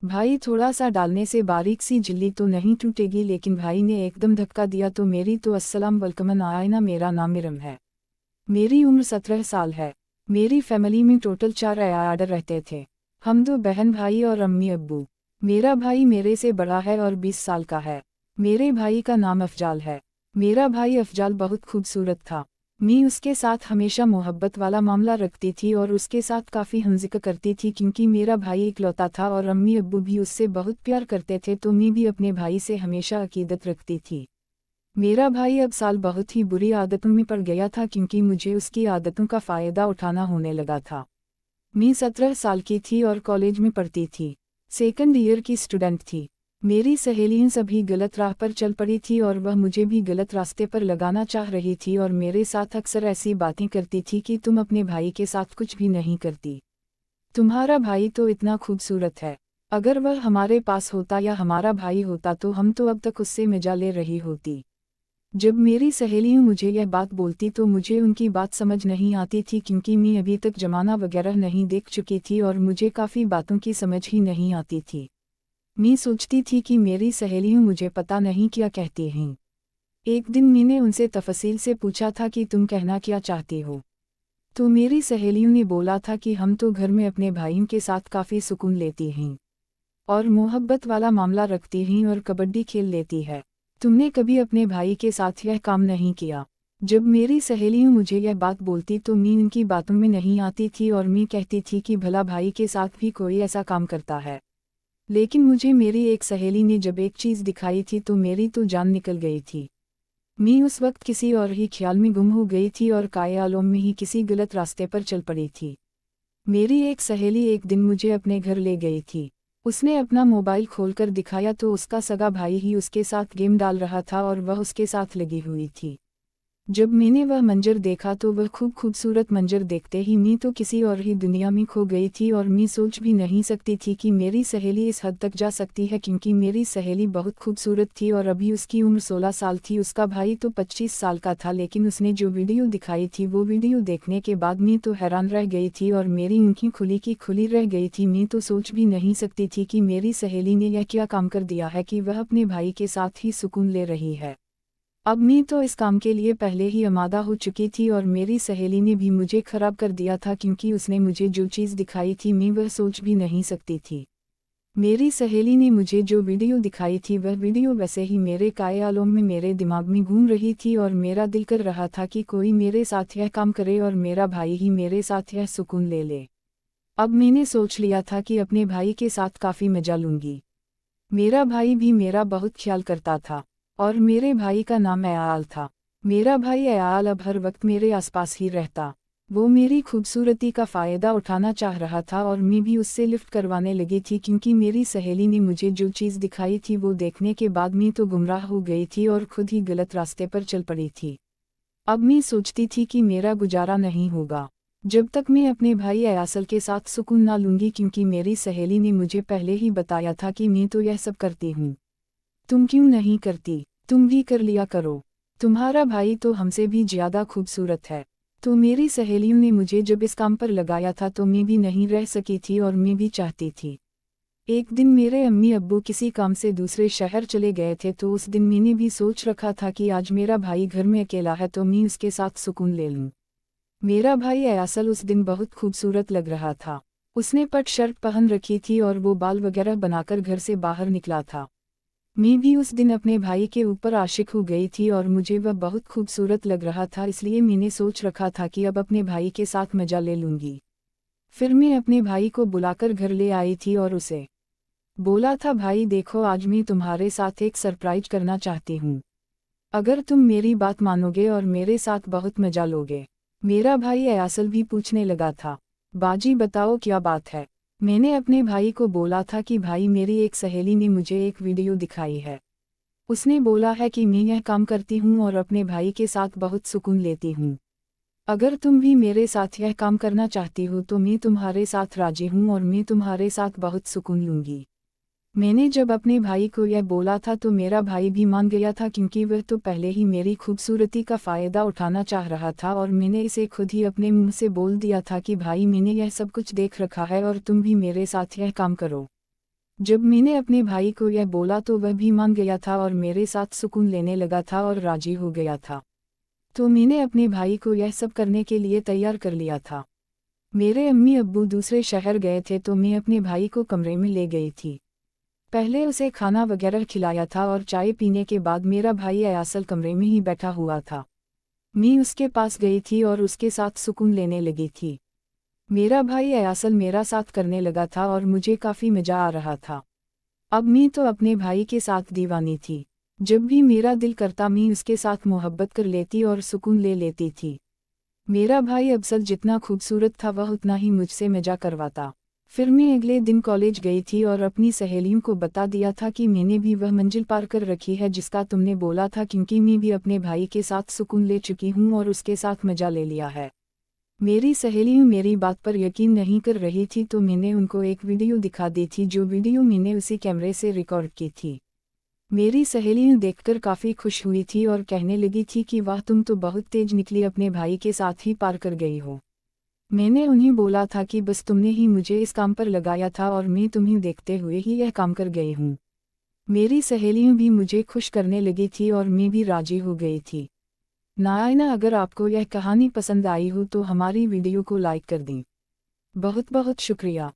भाई थोड़ा सा डालने से बारीक सी झिल्ली तो नहीं टूटेगी, लेकिन भाई ने एकदम धक्का दिया तो मेरी तो अस्सलाम वलकमन आयना। मेरा नाम मिरम है। मेरी उम्र 17 साल है। मेरी फैमिली में टोटल 4 आर्डर रहते थे। हम 2 बहन भाई और अम्मी अब्बू। मेरा भाई मेरे से बड़ा है और 20 साल का है। मेरे भाई का नाम अफजाल है। मेरा भाई अफजाल बहुत खूबसूरत था। मैं उसके साथ हमेशा मोहब्बत वाला मामला रखती थी और उसके साथ काफ़ी हंजिक करती थी, क्योंकि मेरा भाई इकलौता था और अम्मी अब्बू भी उससे बहुत प्यार करते थे, तो मैं भी अपने भाई से हमेशा अकीदत रखती थी। मेरा भाई अब साल बहुत ही बुरी आदतों में पड़ गया था, क्योंकि मुझे उसकी आदतों का फ़ायदा उठाना होने लगा था। मैं 17 साल की थी और कॉलेज में पढ़ती थी। सेकंड ईयर की स्टूडेंट थी। मेरी सहेलियां सभी गलत राह पर चल पड़ी थी और वह मुझे भी गलत रास्ते पर लगाना चाह रही थी और मेरे साथ अक्सर ऐसी बातें करती थी कि तुम अपने भाई के साथ कुछ भी नहीं करती। तुम्हारा भाई तो इतना खूबसूरत है। अगर वह हमारे पास होता या हमारा भाई होता तो हम तो अब तक उससे मजा ले रही होती। जब मेरी सहेलियां मुझे यह बात बोलती तो मुझे उनकी बात समझ नहीं आती थी, क्योंकि मैं अभी तक जमाना वगैरह नहीं देख चुकी थी और मुझे काफ़ी बातों की समझ ही नहीं आती थी। मैं सोचती थी कि मेरी सहेलियां मुझे पता नहीं क्या कहती हैं। एक दिन मैंने उनसे तफसील से पूछा था कि तुम कहना क्या चाहती हो। तो मेरी सहेलियों ने बोला था कि हम तो घर में अपने भाइयों के साथ काफ़ी सुकून लेती हैं और मोहब्बत वाला मामला रखती हैं और कबड्डी खेल लेती है। तुमने कभी अपने भाई के साथ यह काम नहीं किया। जब मेरी सहेलियां मुझे यह बात बोलती तो मैं उनकी बातों में नहीं आती थी और मैं कहती थी कि भला भाई के साथ भी कोई ऐसा काम करता है। लेकिन मुझे मेरी एक सहेली ने जब एक चीज़ दिखाई थी तो मेरी तो जान निकल गई थी। मैं उस वक्त किसी और ही ख्याल में गुम हो गई थी और कायालोम में ही किसी गलत रास्ते पर चल पड़ी थी। मेरी एक सहेली एक दिन मुझे अपने घर ले गई थी। उसने अपना मोबाइल खोलकर दिखाया तो उसका सगा भाई ही उसके साथ गेम डाल रहा था और वह उसके साथ लगी हुई थी। जब मैंने वह मंजर देखा तो वह खूबसूरत मंजर देखते ही मैं तो किसी और ही दुनिया में खो गई थी और मैं सोच भी नहीं सकती थी कि मेरी सहेली इस हद तक जा सकती है, क्योंकि मेरी सहेली बहुत खूबसूरत थी और अभी उसकी उम्र 16 साल थी। उसका भाई तो 25 साल का था, लेकिन उसने जो वीडियो दिखाई थी वो वीडियो देखने के बाद मैं तो हैरान रह गई थी और मेरी आंखें खुली की खुली रह गई थी। मैं तो सोच भी नहीं सकती थी कि मेरी सहेली ने यह क्या काम कर दिया है कि वह अपने भाई के साथ ही सुकून ले रही है। अब मैं तो इस काम के लिए पहले ही आमादा हो चुकी थी और मेरी सहेली ने भी मुझे खराब कर दिया था, क्योंकि उसने मुझे जो चीज़ दिखाई थी मैं वह सोच भी नहीं सकती थी। मेरी सहेली ने मुझे जो वीडियो दिखाई थी वह वीडियो वैसे ही मेरे कायालोम में मेरे दिमाग में घूम रही थी और मेरा दिल कर रहा था कि कोई मेरे साथ यह काम करे और मेरा भाई ही मेरे साथ यह सुकून ले ले। अब मैंने सोच लिया था कि अपने भाई के साथ काफ़ी मजा लूँगी। मेरा भाई भी मेरा बहुत ख्याल करता था और मेरे भाई का नाम अयाल था। मेरा भाई अयाल अब हर वक्त मेरे आसपास ही रहता। वो मेरी खूबसूरती का फ़ायदा उठाना चाह रहा था और मैं भी उससे लिफ्ट करवाने लगी थी, क्योंकि मेरी सहेली ने मुझे जो चीज़ दिखाई थी वो देखने के बाद मैं तो गुमराह हो गई थी और खुद ही गलत रास्ते पर चल पड़ी थी। अब मैं सोचती थी कि मेरा गुजारा नहीं होगा जब तक मैं अपने भाई अयासल के साथ सुकून ना लूँगी, क्योंकि मेरी सहेली ने मुझे पहले ही बताया था कि मैं तो यह सब करती हूँ। तुम क्यों नहीं करती? तुम भी कर लिया करो। तुम्हारा भाई तो हमसे भी ज़्यादा खूबसूरत है। तो मेरी सहेलियों ने मुझे जब इस काम पर लगाया था तो मैं भी नहीं रह सकी थी और मैं भी चाहती थी। एक दिन मेरे अम्मी अब्बू किसी काम से दूसरे शहर चले गए थे, तो उस दिन मैंने भी सोच रखा था कि आज मेरा भाई घर में अकेला है तो मैं उसके साथ सुकून ले लूँ। मेरा भाई अयासल उस दिन बहुत खूबसूरत लग रहा था। उसने पट शर्ट पहन रखी थी और वो बाल वगैरह बनाकर घर से बाहर निकला था। मैं भी उस दिन अपने भाई के ऊपर आशिक हो गई थी और मुझे वह बहुत खूबसूरत लग रहा था, इसलिए मैंने सोच रखा था कि अब अपने भाई के साथ मजा ले लूँगी। फिर मैं अपने भाई को बुलाकर घर ले आई थी और उसे बोला था, भाई देखो आज मैं तुम्हारे साथ एक सरप्राइज करना चाहती हूँ। अगर तुम मेरी बात मानोगे और मेरे साथ बहुत मजा लोगे। मेरा भाई अयासल भी पूछने लगा था, बाजी बताओ क्या बात है। मैंने अपने भाई को बोला था कि भाई मेरी एक सहेली ने मुझे एक वीडियो दिखाई है। उसने बोला है कि मैं यह काम करती हूँ और अपने भाई के साथ बहुत सुकून लेती हूँ। अगर तुम भी मेरे साथ यह काम करना चाहती हो तो मैं तुम्हारे साथ राजी हूँ और मैं तुम्हारे साथ बहुत सुकून लूँगी। मैंने जब अपने भाई को यह बोला था तो मेरा भाई भी मान गया था, क्योंकि वह तो पहले ही मेरी खूबसूरती का फ़ायदा उठाना चाह रहा था और मैंने इसे खुद ही अपने मुंह से बोल दिया था कि भाई मैंने यह सब कुछ देख रखा है और तुम भी मेरे साथ यह काम करो। जब मैंने अपने भाई को यह बोला तो वह भी मान गया था और मेरे साथ सुकून लेने लगा था और राजी हो गया था। तो मैंने अपने भाई को यह सब करने के लिए तैयार कर लिया था। मेरे अम्मी अब्बू दूसरे शहर गए थे तो मैं अपने भाई को कमरे में ले गई थी। पहले उसे खाना वगैरह खिलाया था और चाय पीने के बाद मेरा भाई अयासल कमरे में ही बैठा हुआ था। मैं उसके पास गई थी और उसके साथ सुकून लेने लगी थी। मेरा भाई अयासल मेरा साथ करने लगा था और मुझे काफ़ी मज़ा आ रहा था। अब मैं तो अपने भाई के साथ दीवानी थी। जब भी मेरा दिल करता मैं उसके साथ मोहब्बत कर लेती और सुकून ले लेती थी। मेरा भाई अफजल जितना खूबसूरत था वह उतना ही मुझसे मज़ा करवाता। फिर मैं अगले दिन कॉलेज गई थी और अपनी सहेलियों को बता दिया था कि मैंने भी वह मंजिल पार कर रखी है जिसका तुमने बोला था, क्योंकि मैं भी अपने भाई के साथ सुकून ले चुकी हूँ और उसके साथ मज़ा ले लिया है। मेरी सहेलियाँ मेरी बात पर यकीन नहीं कर रही थी तो मैंने उनको एक वीडियो दिखा दी थी, जो वीडियो मैंने उसी कैमरे से रिकॉर्ड की थी। मेरी सहेलियाँ देखकर काफ़ी खुश हुई थी और कहने लगी थी कि वाह, तुम तो बहुत तेज निकली, अपने भाई के साथ ही पार कर गई हो। मैंने उन्हें बोला था कि बस तुमने ही मुझे इस काम पर लगाया था और मैं तुम्हें देखते हुए ही यह काम कर गई हूँ। मेरी सहेलियाँ भी मुझे खुश करने लगी थी और मैं भी राजी हो गई थी। नायना, अगर आपको यह कहानी पसंद आई हो तो हमारी वीडियो को लाइक कर दें। बहुत बहुत शुक्रिया।